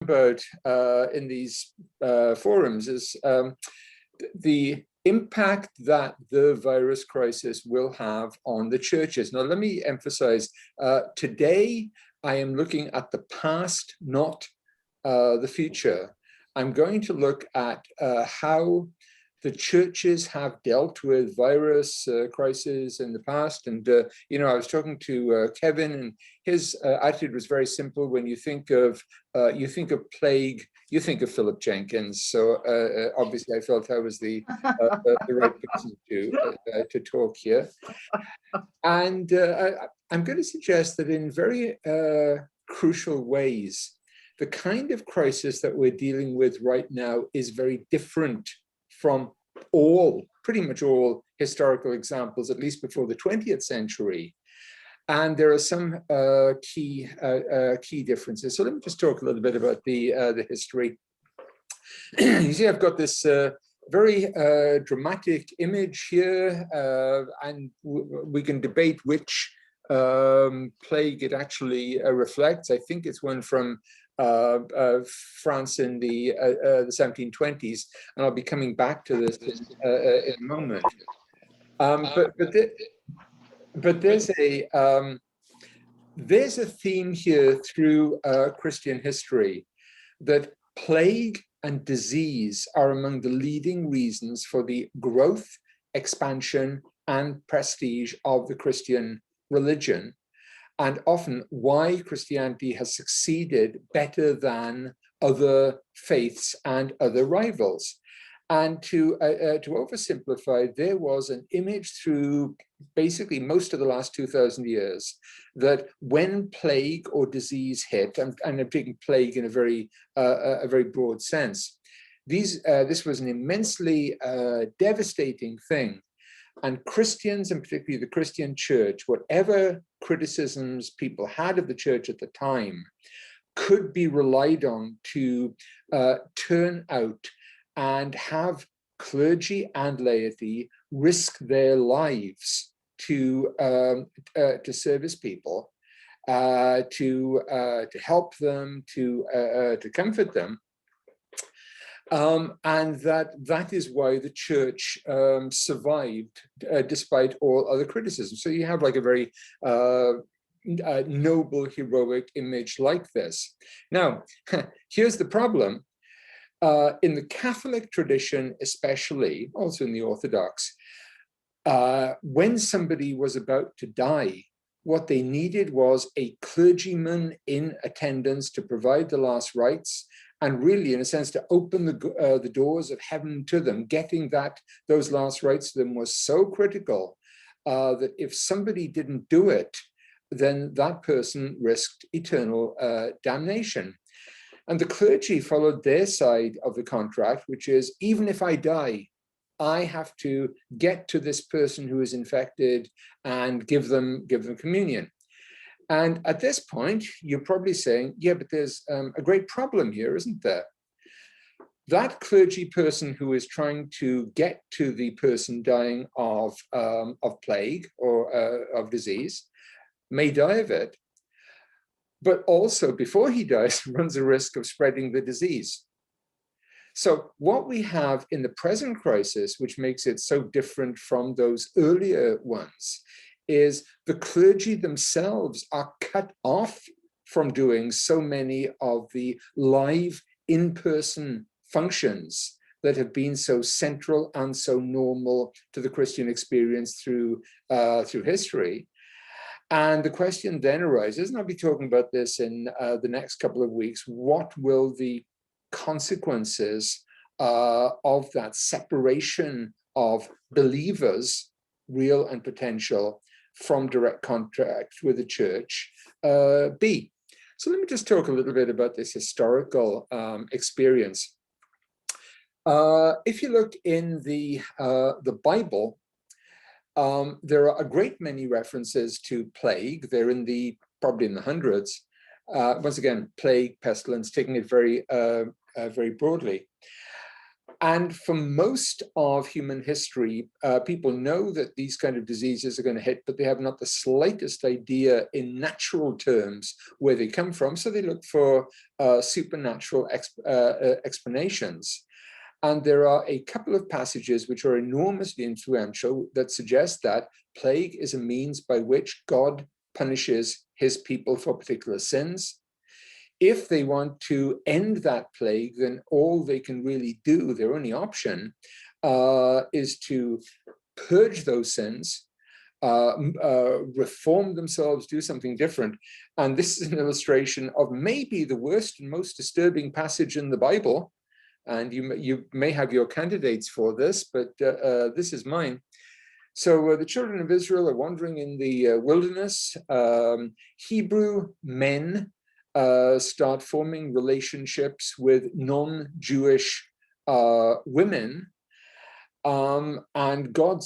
about in these forums is the impact that the virus crisis will have on the churches. Now, let me emphasize, today I am looking at the past, not the future. I'm going to look at how the churches have dealt with virus crises in the past. And, you know, I was talking to Kevin, and his attitude was very simple. When you think of plague, you think of Philip Jenkins. So obviously I felt I was the right person to talk here. And I'm going to suggest that in very crucial ways, the kind of crisis that we're dealing with right now is very different from pretty much all historical examples, at least before the 20th century. And there are some key differences. So let me just talk a little bit about the history. You see, I've got this very dramatic image here, and we can debate which plague it actually reflects. I think it's one from France in the 1720s, and I'll be coming back to this in a moment. But there's a theme here through Christian history that plague and disease are among the leading reasons for the growth, expansion, and prestige of the Christian religion, and often why Christianity has succeeded better than other faiths and other rivals. And to oversimplify, there was an image through basically most of the last 2,000 years that when plague or disease hit, and I'm taking plague in a very broad sense, this was an immensely devastating thing. And Christians, and particularly the Christian church, whatever criticisms people had of the church at the time, could be relied on to turn out and have clergy and laity risk their lives to service people, to help them, to comfort them. And that is why the church survived despite all other criticism. So you have like a very noble, heroic image like this. Now, here's the problem. In the Catholic tradition, especially, also in the Orthodox, when somebody was about to die, what they needed was a clergyman in attendance to provide the last rites, and really, in a sense, to open the doors of heaven to them. Getting those last rites to them was so critical that if somebody didn't do it, then that person risked eternal damnation. And the clergy followed their side of the contract, which is, even if I die, I have to get to this person who is infected and give them communion. And at this point, you're probably saying, yeah, but there's a great problem here, isn't there? That clergy person who is trying to get to the person dying of plague or of disease may die of it, but also before he dies, runs a risk of spreading the disease. So what we have in the present crisis, which makes it so different from those earlier ones, is the clergy themselves are cut off from doing so many of the live in-person functions that have been so central and so normal to the Christian experience through history. And the question then arises, and I'll be talking about this in the next couple of weeks, what will the consequences of that separation of believers, real and potential, from direct contact with the church be? So let me just talk a little bit about this historical experience. If you look in the Bible, there are a great many references to plague. They're probably in the hundreds. Once again, plague, pestilence, taking it very broadly. And for most of human history, people know that these kind of diseases are going to hit, but they have not the slightest idea in natural terms where they come from. So they look for supernatural explanations. And there are a couple of passages which are enormously influential that suggest that plague is a means by which God punishes his people for particular sins. If they want to end that plague, then all they can really do, their only option, is to purge those sins, reform themselves, do something different. And this is an illustration of maybe the worst and most disturbing passage in the Bible. And you may have your candidates for this, but this is mine. So the children of Israel are wandering in the wilderness. Hebrew men start forming relationships with non-Jewish women. And God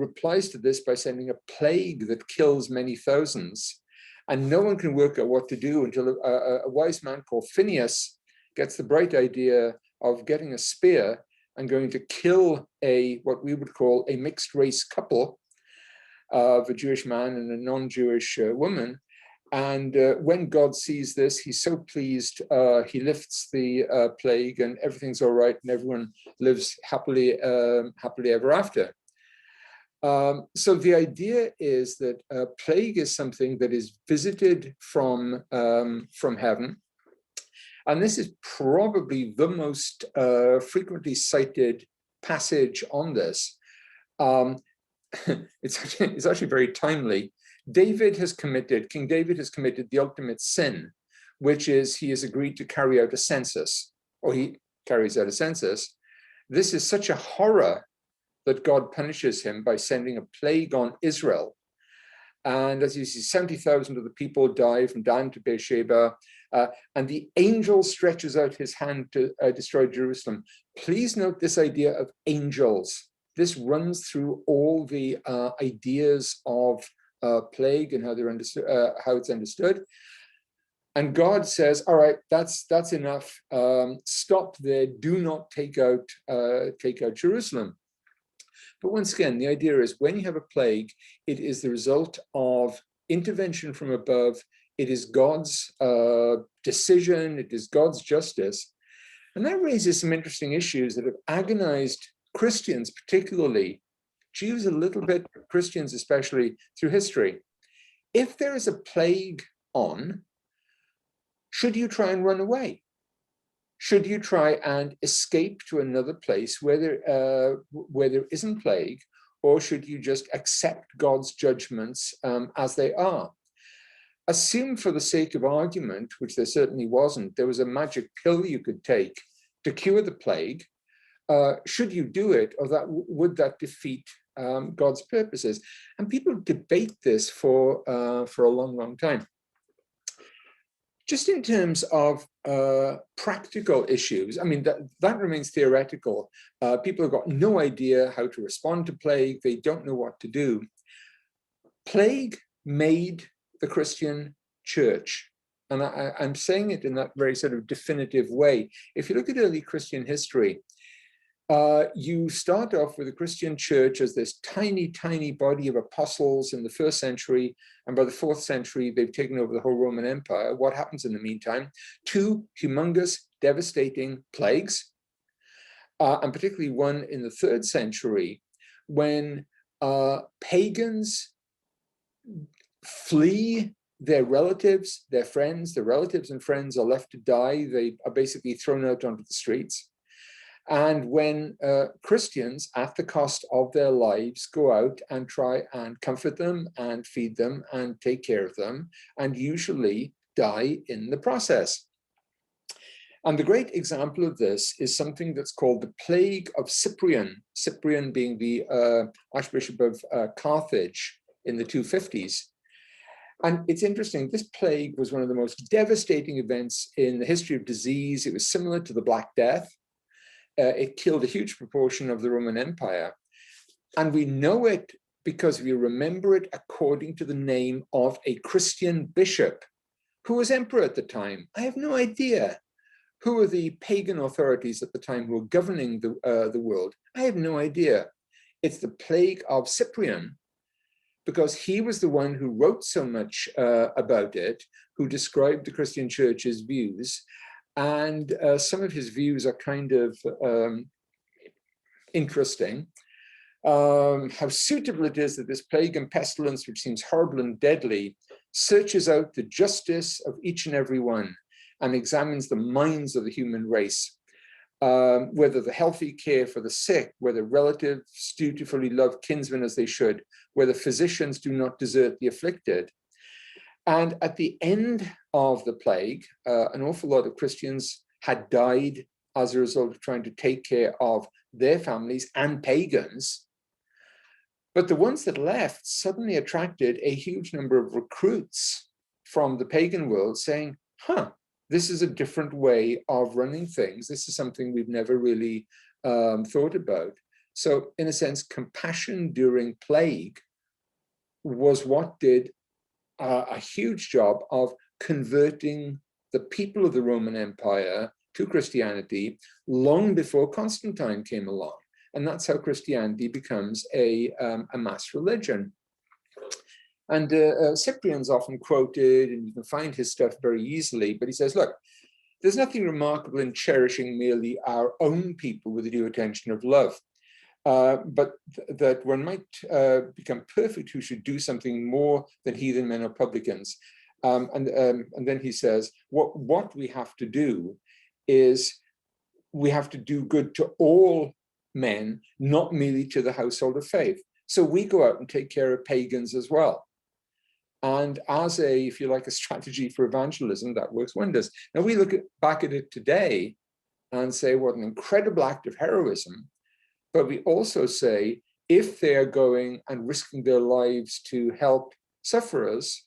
replies to this by sending a plague that kills many thousands. And no one can work out what to do until a wise man called Phinehas gets the bright idea of getting a spear and going to kill what we would call a mixed race couple of a Jewish man and a non-Jewish woman. And when God sees this, he's so pleased, he lifts the plague and everything's all right and everyone lives happily ever after. So the idea is that plague is something that is visited from heaven. And this is probably the most frequently cited passage on this. It's actually very timely. King David has committed the ultimate sin, which is he has agreed to carry out a census, or he carries out a census. This is such a horror that God punishes him by sending a plague on Israel. And as you see, 70,000 of the people die from Dan to Beersheba, and the angel stretches out his hand to destroy Jerusalem. Please note this idea of angels. This runs through all the ideas of plague and how they're understood, how it's understood. And God says, "All right, that's enough. Stop there. Do not take out Jerusalem." But once again, the idea is when you have a plague, it is the result of intervention from above. It is God's decision. It is God's justice. And that raises some interesting issues that have agonized Christians, particularly Jews a little bit, Christians especially, through history. If there is a plague on, should you try and run away? Should you try and escape to another place where there isn't plague, or should you just accept God's judgments as they are? Assume for the sake of argument, which there certainly wasn't, there was a magic pill you could take to cure the plague. Should you do it, or would that defeat God's purposes? And people debate this for a long, long time. Just in terms of practical issues, I mean, that remains theoretical. People have got no idea how to respond to plague. They don't know what to do. Plague made the Christian church. And I'm saying it in that very sort of definitive way. If you look at early Christian history, you start off with the Christian church as this tiny, tiny body of apostles in the 1st century. And by the 4th century, they've taken over the whole Roman Empire. What happens in the meantime? 2 humongous, devastating plagues, and particularly one in the 3rd century, when pagans flee their relatives, their friends. Their relatives and friends are left to die. They are basically thrown out onto the streets. And when Christians, at the cost of their lives, go out and try and comfort them and feed them and take care of them, and usually die in the process. And the great example of this is something that's called the Plague of Cyprian, Cyprian being the Archbishop of Carthage in the 250s. And it's interesting, this plague was one of the most devastating events in the history of disease. It was similar to the Black Death. It killed a huge proportion of the Roman Empire. And we know it because we remember it according to the name of a Christian bishop who was emperor at the time. I have no idea Who are the pagan authorities at the time who were governing the world? I have no idea. It's the plague of Cyprian, because he was the one who wrote so much about it, who described the Christian church's views. And some of his views are kind of interesting. How suitable it is that this plague and pestilence, which seems horrible and deadly, searches out the justice of each and every one and examines the minds of the human race, whether the healthy care for the sick, whether relatives dutifully love kinsmen as they should, whether physicians do not desert the afflicted. And at the end of the plague, an awful lot of Christians had died as a result of trying to take care of their families and pagans. But the ones that left suddenly attracted a huge number of recruits from the pagan world saying, this is a different way of running things. This is something we've never really thought about. So in a sense, compassion during plague was what did a huge job of converting the people of the Roman Empire to Christianity long before Constantine came along. And that's how Christianity becomes a mass religion. And Cyprian's often quoted, and you can find his stuff very easily, but he says, look, there's nothing remarkable in cherishing merely our own people with the due attention of love, but that one might become perfect who should do something more than heathen men or publicans. And then he says, what we have to do is we have to do good to all men, not merely to the household of faith. So we go out and take care of pagans as well. And as a, if you like, a strategy for evangelism, that works wonders. Now we look back at it today and say, what an incredible act of heroism. But we also say, if they are going and risking their lives to help sufferers,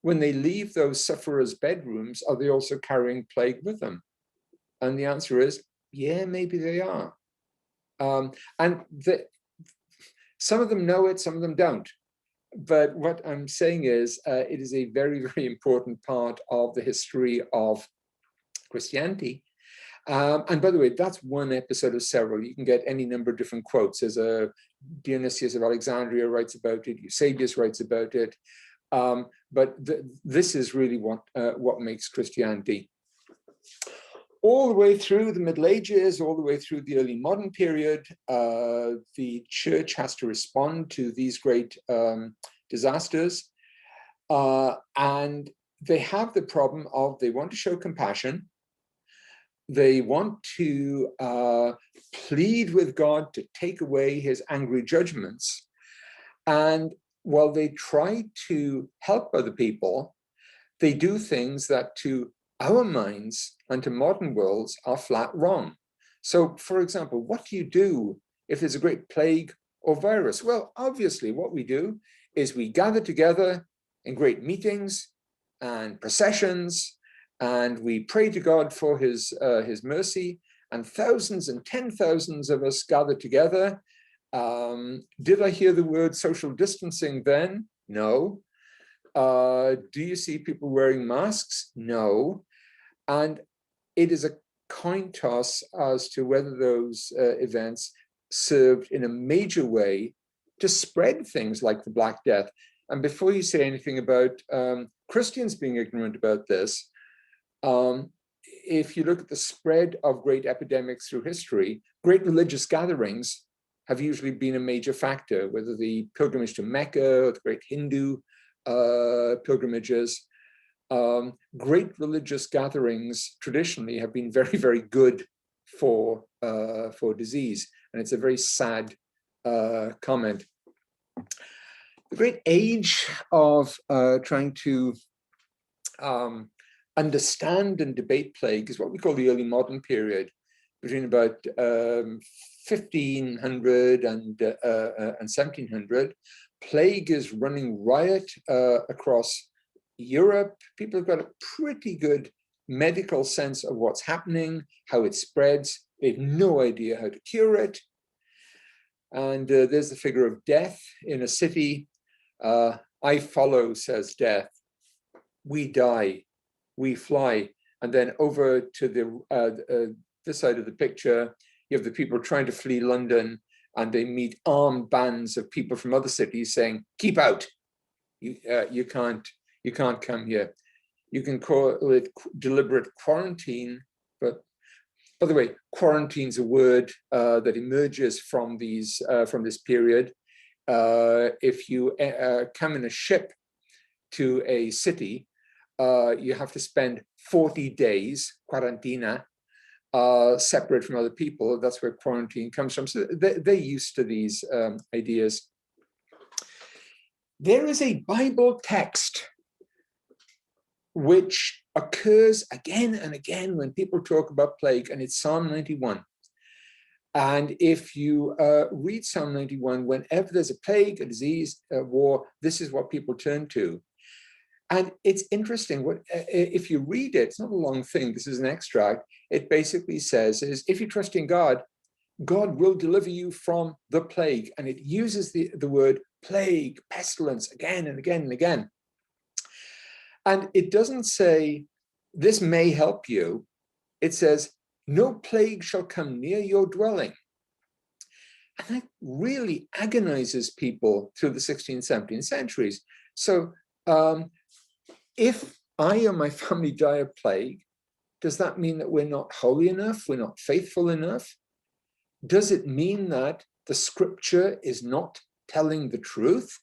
when they leave those sufferers' bedrooms, are they also carrying plague with them? And the answer is, yeah, maybe they are. Some of them know it, some of them don't. But what I'm saying is, it is a very, very important part of the history of Christianity. And by the way, that's one episode of several. You can get any number of different quotes. There's a Dionysius of Alexandria writes about it, Eusebius writes about it. But this is really what makes Christianity. All the way through the Middle Ages, all the way through the early modern period, the church has to respond to these great disasters. And they have the problem of they want to show compassion. They want to plead with God to take away his angry judgments. And while they try to help other people, they do things that to our minds and to modern worlds are flat wrong. So, for example, what do you do if there's a great plague or virus? Well, obviously, what we do is we gather together in great meetings and processions, and we pray to God for his mercy, and thousands and 10,000s of us gather together. Did I hear the word social distancing then? No. Do you see people wearing masks? No. And it is a coin toss as to whether those events served in a major way to spread things like the Black Death. And before you say anything about Christians being ignorant about this, if you look at the spread of great epidemics through history, great religious gatherings have usually been a major factor, whether the pilgrimage to Mecca or the great Hindu pilgrimages. Great religious gatherings traditionally have been very, very good for disease. And it's a very sad comment. The great age of trying to understand and debate plague is what we call the early modern period, between about 1500 and 1700. Plague is running riot across Europe. People have got a pretty good medical sense of what's happening, how it spreads. They have no idea how to cure it. And there's the figure of death in a city. I follow, says death. We die, we fly. And then over to the this side of the picture, you have the people trying to flee London, and they meet armed bands of people from other cities saying, "Keep out! You can't come here." You can call it deliberate quarantine, but by the way, quarantine is a word that emerges from this period. If you come in a ship to a city, you have to spend 40 days, quarantina, separate from other people. That's where quarantine comes from. So they're used to these ideas. There is a Bible text which occurs again and again when people talk about plague, and it's Psalm 91. And if you read Psalm 91, whenever there's a plague, a disease, a war, this is what people turn to. And it's interesting, if you read it, it's not a long thing, this is an extract, it basically says, if you trust in God, God will deliver you from the plague. And it uses the word plague, pestilence, again and again and again. And it doesn't say, this may help you. It says, no plague shall come near your dwelling. And that really agonizes people through the 16th, 17th centuries. So if I or my family die of plague, does that mean that we're not holy enough? We're not faithful enough? Does it mean that the scripture is not telling the truth?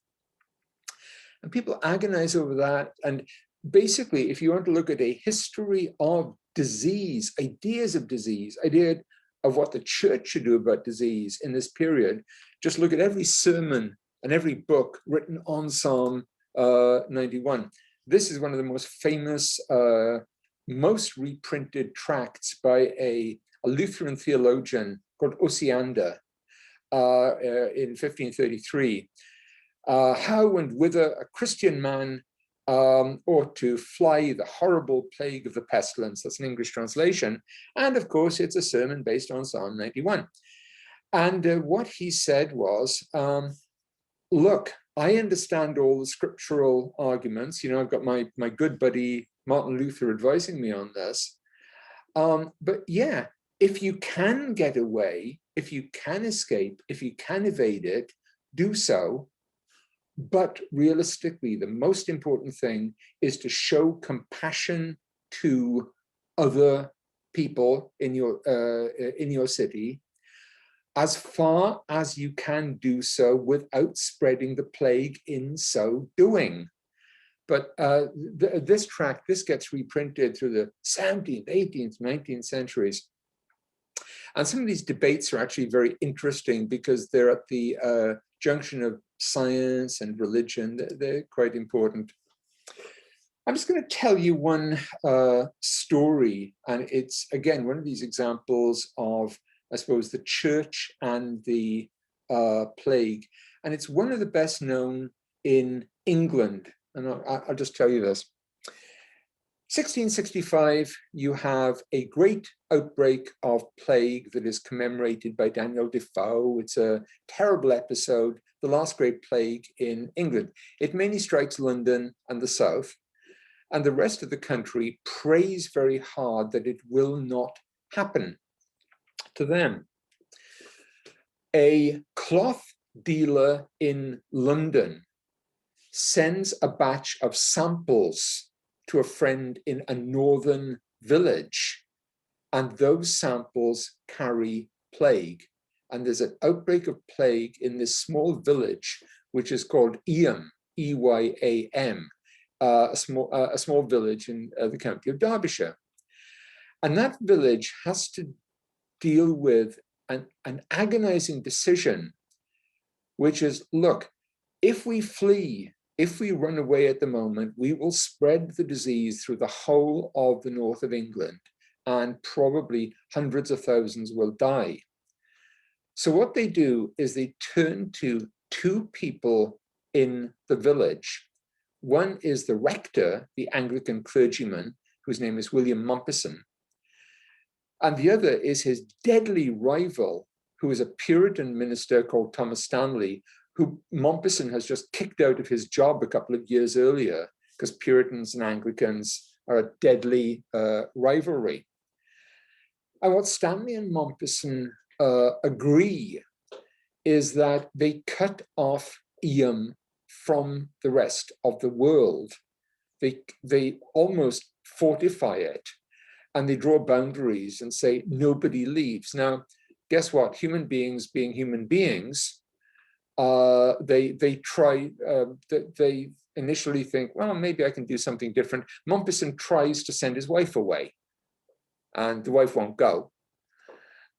And people agonize over that. And basically, if you want to look at a history of disease, ideas of disease, idea of what the church should do about disease in this period, just look at every sermon and every book written on Psalm 91. This is one of the most famous, most reprinted tracts by a Lutheran theologian called Occianda in 1533. How and whither a Christian man ought to fly the horrible plague of the pestilence. That's an English translation. And of course, it's a sermon based on Psalm 91. And what he said was, look, I understand all the scriptural arguments. You know, I've got my good buddy Martin Luther advising me on this. But yeah, if you can get away, if you can escape, if you can evade it, do so. But realistically, the most important thing is to show compassion to other people in your city, as far as you can do so without spreading the plague in so doing. But this tract, this gets reprinted through the 17th, 18th, 19th centuries. And some of these debates are actually very interesting because they're at the junction of science and religion. They're quite important. I'm just going to tell you one story, and it's, again, one of these examples of, I suppose, the church and the plague. And it's one of the best known in England. And I'll just tell you this. 1665, you have a great outbreak of plague that is commemorated by Daniel Defoe. It's a terrible episode, the last great plague in England. It mainly strikes London and the south, and the rest of the country prays very hard that it will not happen to them. A cloth dealer in London sends a batch of samples to a friend in a northern village, and those samples carry plague. And there's an outbreak of plague in this small village, which is called Eyam, E-Y-A-M, a small village in the county of Derbyshire. And that village has to deal with an agonizing decision, which is, look, if we flee, if we run away at the moment, we will spread the disease through the whole of the north of England, and probably hundreds of thousands will die. So what they do is they turn to two people in the village. One is the rector, the Anglican clergyman, whose name is William Mompesson. And the other is his deadly rival, who is a Puritan minister called Thomas Stanley, who Mompesson has just kicked out of his job a couple of years earlier, because Puritans and Anglicans are a deadly rivalry. And what Stanley and Mompesson agree is that they cut off Eyam from the rest of the world. They almost fortify it, and they draw boundaries and say nobody leaves. Now, guess what? Human beings, being human beings, they initially think, well, maybe I can do something different. Mompesson tries to send his wife away, and the wife won't go.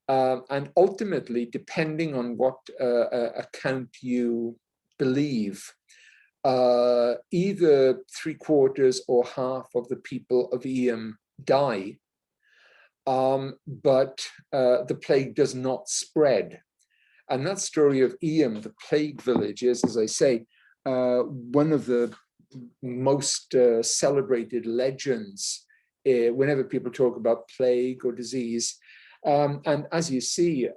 And ultimately, depending on what account you believe, either 3/4 or half of the people of Eyam die, but the plague does not spread. And that story of Eyam, the plague village, is, as I say, one of the most celebrated legends whenever people talk about plague or disease. And as you see,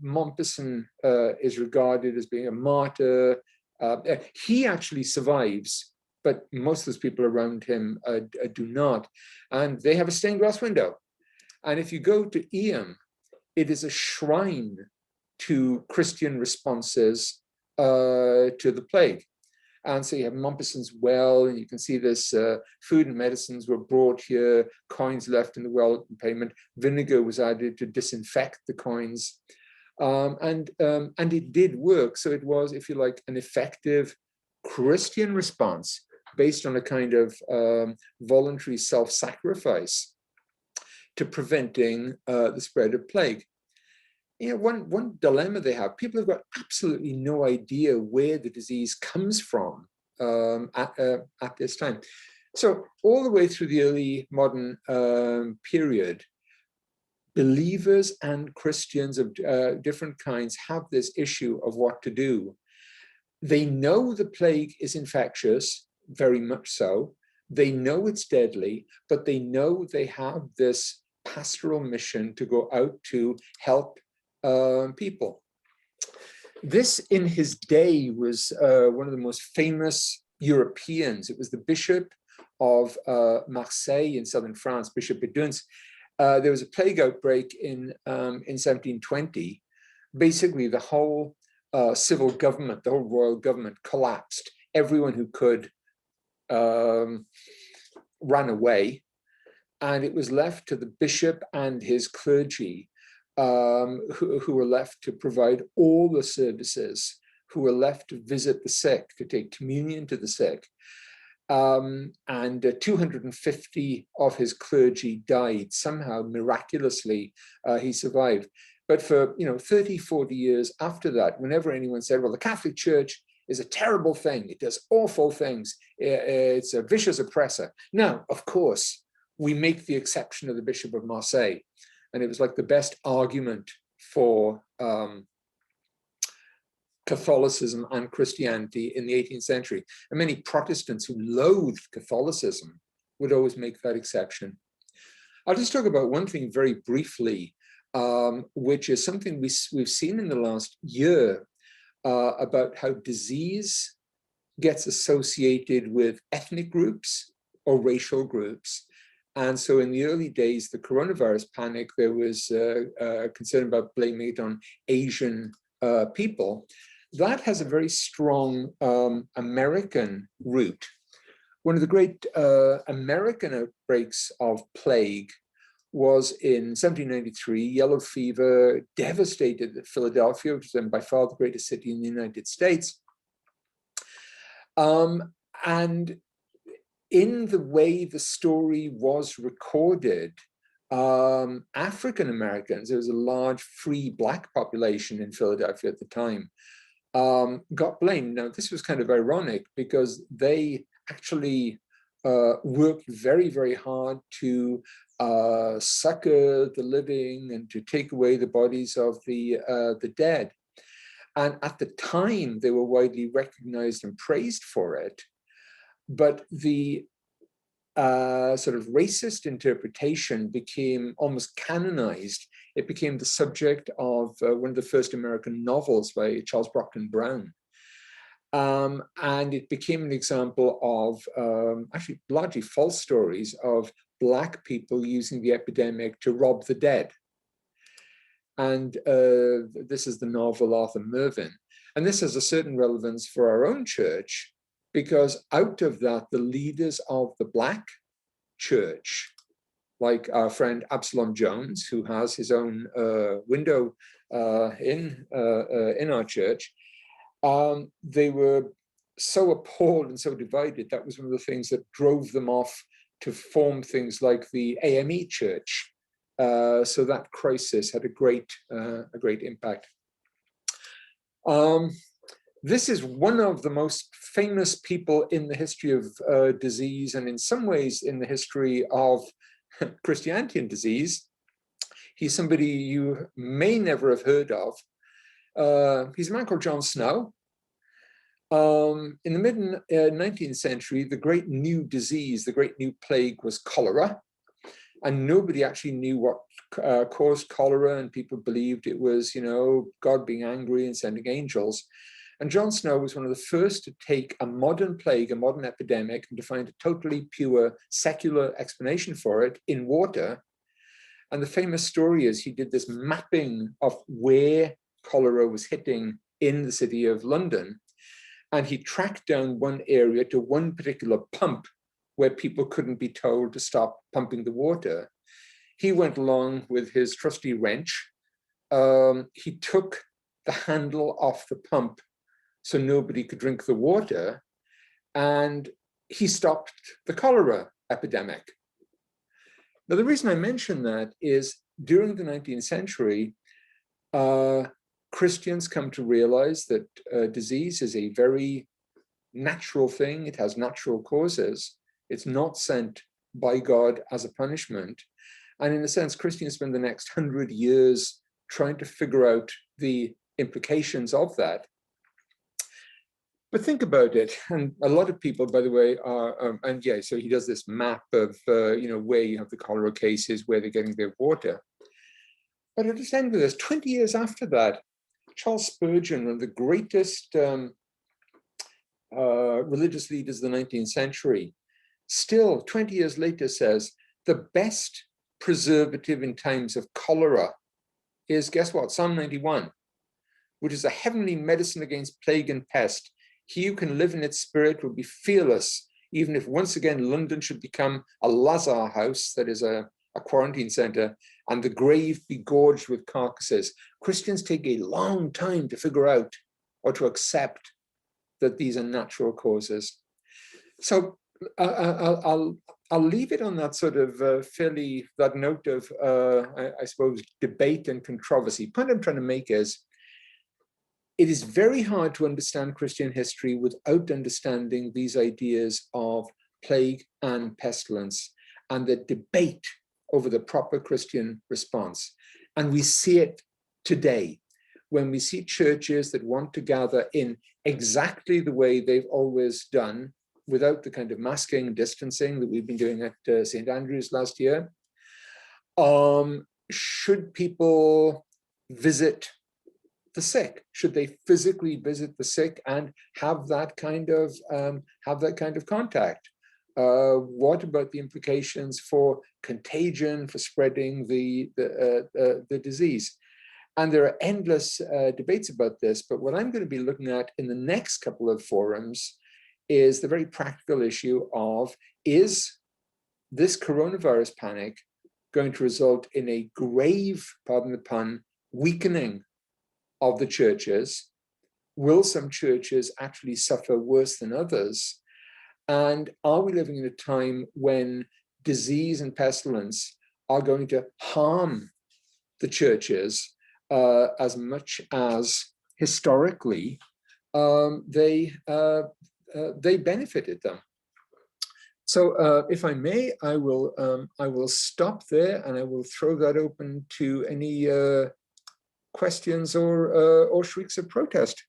Mompesson is regarded as being a martyr. He actually survives, but most of those people around him do not. And they have a stained glass window. And if you go to Eyam, it is a shrine to Christian responses to the plague. And so you have Mompesson's well, and you can see this food and medicines were brought here, coins left in the well in payment, vinegar was added to disinfect the coins. And it did work. So it was, if you like, an effective Christian response based on a kind of voluntary self-sacrifice to preventing the spread of plague. You know, one dilemma they have, people have got absolutely no idea where the disease comes from at this time. So all the way through the early modern period, believers and Christians of different kinds have this issue of what to do. They know the plague is infectious, very much so. They know it's deadly, but they know they have this pastoral mission to go out to help people. This, in his day, was one of the most famous Europeans. It was the Bishop of Marseille in southern France, Bishop Bedouins. There was a plague outbreak in 1720. Basically, the whole civil government, the whole royal government collapsed. Everyone who could ran away, and it was left to the bishop and his clergy, who were left to provide all the services, who were left to visit the sick, to take communion to the sick. And 250 of his clergy died. Somehow, miraculously, he survived. But for 30, 40 years after that, whenever anyone said, well, the Catholic Church is a terrible thing, it does awful things, it's a vicious oppressor. Now, of course, we make the exception of the Bishop of Marseille. And it was like the best argument for Catholicism and Christianity in the 18th century. And many Protestants who loathed Catholicism would always make that exception. I'll just talk about one thing very briefly, which is something we've seen in the last year about how disease gets associated with ethnic groups or racial groups. And so in the early days, the coronavirus panic, there was concern about blaming it on Asian people. That has a very strong American root. One of the great American outbreaks of plague was in 1793. Yellow fever devastated Philadelphia, which is then by far the greatest city in the United States. And in the way the story was recorded, African Americans, there was a large free Black population in Philadelphia at the time, got blamed. Now, this was kind of ironic because they actually worked very, very hard to succor the living and to take away the bodies of the dead. And at the time, they were widely recognized and praised for it. But the sort of racist interpretation became almost canonized. It became the subject of one of the first American novels by Charles Brockden Brown. And it became an example of actually largely false stories of Black people using the epidemic to rob the dead. And this is the novel Arthur Mervyn. And this has a certain relevance for our own church, because out of that, the leaders of the Black church, like our friend Absalom Jones, who has his own window in our church, they were so appalled and so divided. That was one of the things that drove them off to form things like the AME Church. So that crisis had a great impact. This is one of the most famous people in the history of disease, and in some ways in the history of Christianity and disease. He's somebody you may never have heard of. He's a man called John Snow. In the mid-19th century, the great new disease, the great new plague was cholera. And nobody actually knew what caused cholera, and people believed it was, God being angry and sending angels. And John Snow was one of the first to take a modern plague, a modern epidemic, and to find a totally pure secular explanation for it in water. And the famous story is he did this mapping of where cholera was hitting in the city of London. And he tracked down one area to one particular pump where people couldn't be told to stop pumping the water. He went along with his trusty wrench. He took the handle off the pump so nobody could drink the water, and he stopped the cholera epidemic. Now, the reason I mention that is during the 19th century, Christians come to realize that disease is a very natural thing. It has natural causes. It's not sent by God as a punishment. And in a sense, Christians spend the next 100 years trying to figure out the implications of that. But think about it, and a lot of people, by the way, are, so he does this map of, where you have the cholera cases, where they're getting their water. But at the end of this, 20 years after that, Charles Spurgeon, one of the greatest religious leaders of the 19th century, still 20 years later says, the best preservative in times of cholera is, guess what, Psalm 91, which is a heavenly medicine against plague and pest. He who can live in its spirit will be fearless, even if once again London should become a Lazar house, that is a quarantine center, and the grave be gorged with carcasses. Christians take a long time to figure out or to accept that these are natural causes. So I'll leave it on that sort of that note of, I suppose, debate and controversy. The point I'm trying to make is, it is very hard to understand Christian history without understanding these ideas of plague and pestilence and the debate over the proper Christian response. And we see it today when we see churches that want to gather in exactly the way they've always done, without the kind of masking and distancing that we've been doing at St. Andrew's last year. Should people visit the sick? Should they physically visit the sick and have that kind of contact? What about the implications for contagion, for spreading the disease? And there are endless debates about this, but what I'm going to be looking at in the next couple of forums is the very practical issue of, is this coronavirus panic going to result in a grave, pardon the pun, weakening of the churches? Will some churches actually suffer worse than others? And are we living in a time when disease and pestilence are going to harm the churches as much as historically they benefited them? So if I may, I will stop there, and I will throw that open to any questions or shrieks of protest.